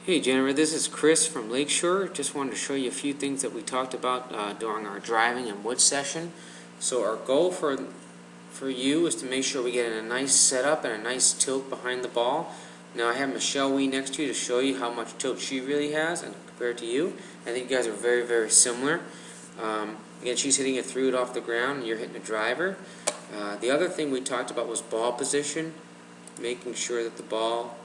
Hey Jennifer, this is Chris from Lakeshore. Just wanted to show you a few things that we talked about during our driving and wood session. So our goal for you is to make sure we get in a nice setup and a nice tilt behind the ball. Now I have Michelle Wee next to you to show you how much tilt she really has and compared to you. I think you guys are very, very similar. Again, she's hitting it through it off the ground and you're hitting a driver. The other thing we talked about was ball position, making sure that the ball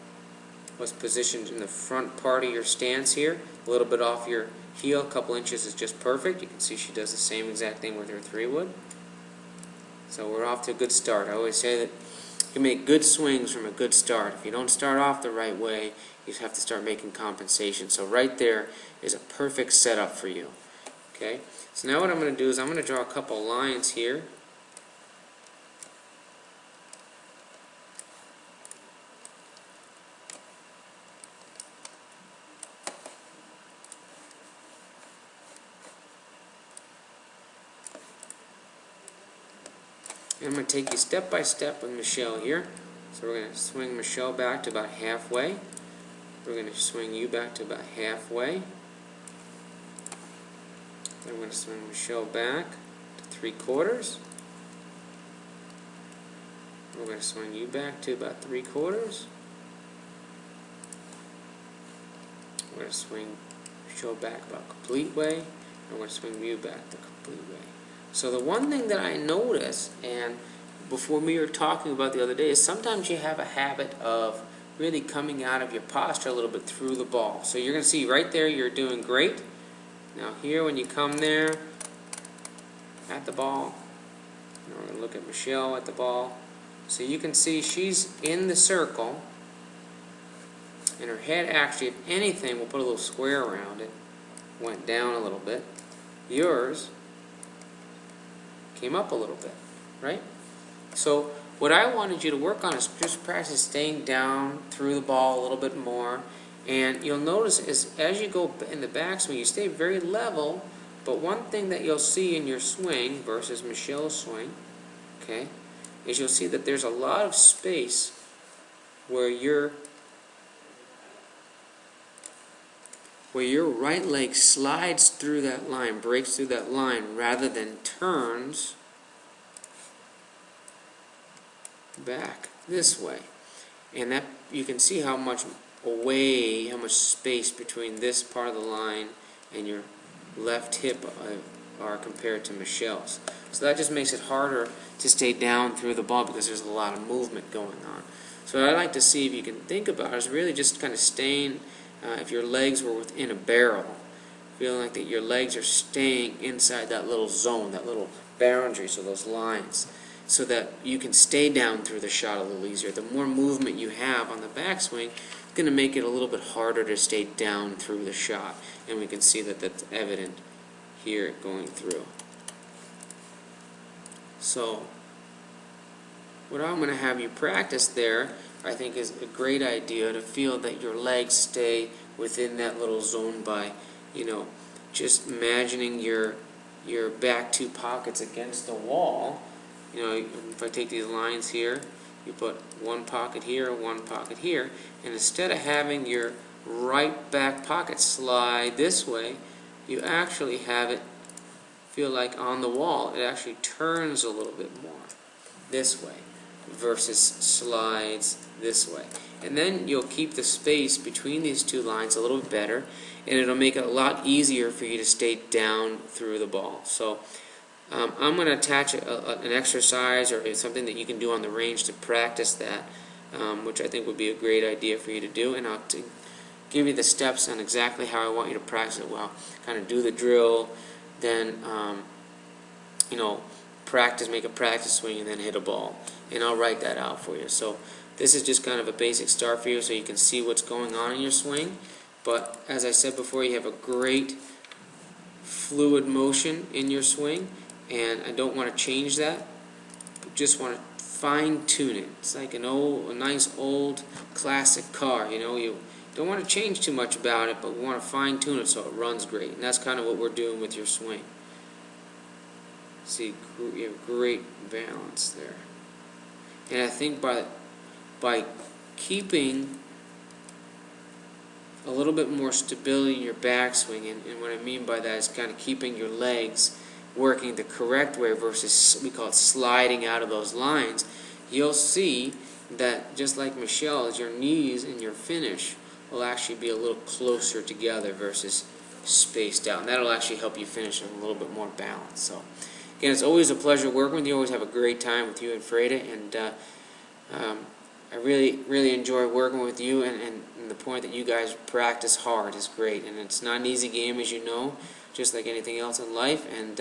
was positioned in the front part of your stance here, a little bit off your heel, a couple inches is just perfect. You can see she does the same exact thing with her 3-wood. So we're off to a good start. I always say that you can make good swings from a good start. If you don't start off the right way, you have to start making compensation. So right there is a perfect setup for you. Okay. So now what I'm going to do is I'm going to draw a couple lines here. And I'm going to take you step by step with Michelle here. So we're going to swing Michelle back to about halfway. We're going to swing you back to about halfway. Then we're going to swing Michelle back to 3/4. We're going to swing you back to about 3/4. We're going to swing Michelle back about complete way. And we're going to swing you back the complete way. So the one thing that I notice, and before we were talking about the other day, is sometimes you have a habit of really coming out of your posture a little bit through the ball. So you're going to see right there you're doing great. Now here when you come there at the ball, now we're going to look at Michelle at the ball. So you can see she's in the circle, and her head actually, if anything, we'll put a little square around it, went down a little bit. Yours came up a little bit, right? So what I wanted you to work on is just practice staying down through the ball a little bit more. And you'll notice is as you go in the backswing, you stay very level. But one thing that you'll see in your swing versus Michelle's swing, okay, is you'll see that there's a lot of space where your right leg slides through that line, breaks through that line, rather than turns back this way. And that you can see how much space between this part of the line and your left hip are compared to Michelle's. So that just makes it harder to stay down through the ball because there's a lot of movement going on. So what I'd like to see if you can think about is really just kind of staying, if your legs were within a barrel, feeling like that your legs are staying inside that little zone, that little boundary, so those lines, so that you can stay down through the shot a little easier. The more movement you have on the backswing, it's going to make it a little bit harder to stay down through the shot. And we can see that that's evident here going through. So what I'm going to have you practice there, I think, is a great idea, to feel that your legs stay within that little zone by, just imagining your back two pockets against the wall. If I take these lines here, you put one pocket here, one pocket here, and instead of having your right back pocket slide this way, you actually have it feel like on the wall. It actually turns a little bit more this way versus slides this way. And then you'll keep the space between these two lines a little bit better, and it'll make it a lot easier for you to stay down through the ball. So I'm going to attach an exercise or something that you can do on the range to practice that, which I think would be a great idea for you to do. And I'll give you the steps on exactly how I want you to practice it well. Kind of do the drill, then make a practice swing, and then hit a ball. And I'll write that out for you. So this is just kind of a basic start for you so you can see what's going on in your swing. But as I said before, you have a great fluid motion in your swing. And I don't want to change that, but just want to fine-tune it. It's like a nice old classic car. You don't want to change too much about it, but we want to fine-tune it so it runs great. And that's kind of what we're doing with your swing. See, you have great balance there. And I think by keeping a little bit more stability in your backswing, and what I mean by that is kind of keeping your legs working the correct way versus, we call it, sliding out of those lines, you'll see that just like Michelle's, your knees and your finish will actually be a little closer together versus spaced out, and that'll actually help you finish in a little bit more balance. So again, it's always a pleasure working with you. Always have a great time with you and Freda, and I really enjoy working with you, and the point that you guys practice hard is great, and it's not an easy game, as you know, just like anything else in life, and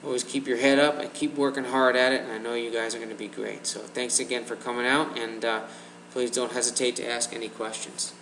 always keep your head up and keep working hard at it, and I know you guys are going to be great. So thanks again for coming out, and please don't hesitate to ask any questions.